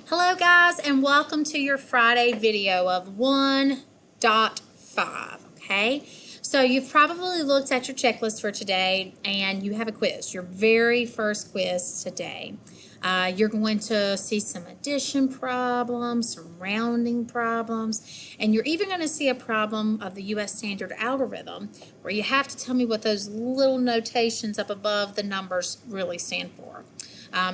Hello guys, and welcome to your Friday video of 1.5, okay? So you've probably looked at your checklist for today and you have a quiz, your very first quiz today. You're going to see some addition problems, some rounding problems, and you're even going to see a problem of the U.S. Standard Algorithm where you have to tell me what those little notations up above the numbers really stand for.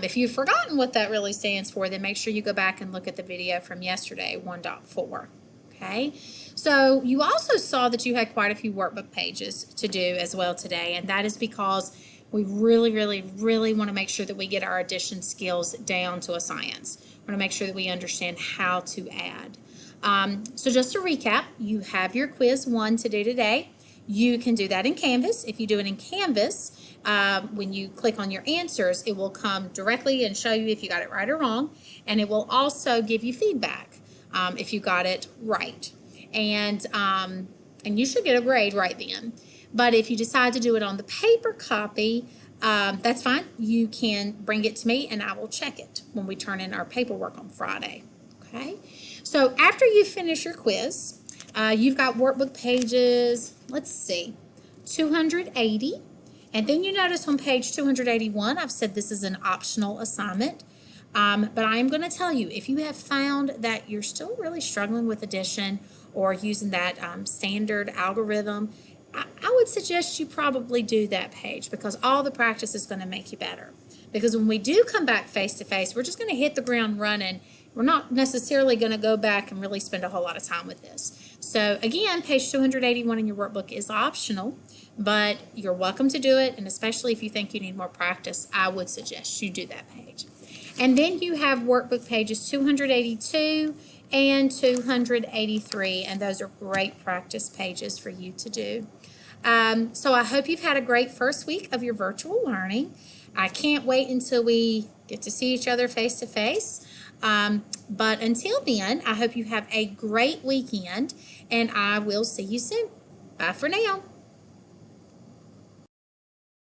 If you've forgotten what that really stands for, then make sure you go back and look at the video from yesterday, 1.4. Okay, so you also saw that you had quite a few workbook pages to do as well today, and that is because we really want to make sure that we get our addition skills down to a science. We want to make sure that we understand how to add. So just to recap, you have your quiz 1 to do today. You can do that in Canvas. If you do it in Canvas, when you click on your answers, it will come directly and show you if you got it right or wrong, and it will also give you feedback if you got it right. And you should get a grade right then. But if you decide to do it on the paper copy, that's fine. You can bring it to me and I will check it when we turn in our paperwork on Friday. Okay? So after you finish your quiz, you've got workbook pages, let's see, 280. And then you notice on page 281, I've said this is an optional assignment. But I am going to tell you, if you have found that you're still really struggling with addition or using that standard algorithm, I would suggest you probably do that page because all the practice is going to make you better. Because when we do come back face to face, we're just going to hit the ground running. We're not necessarily going to go back and really spend a whole lot of time with this. So again, page 281 in your workbook is optional, but you're welcome to do it, and especially if you think you need more practice, I would suggest you do that page. And then you have workbook pages 282 and 283, and those are great practice pages for you to do. So I hope you've had a great first week of your virtual learning. I can't wait until we get to see each other face to face. But until then, I hope you have a great weekend, and I will see you soon. Bye for now.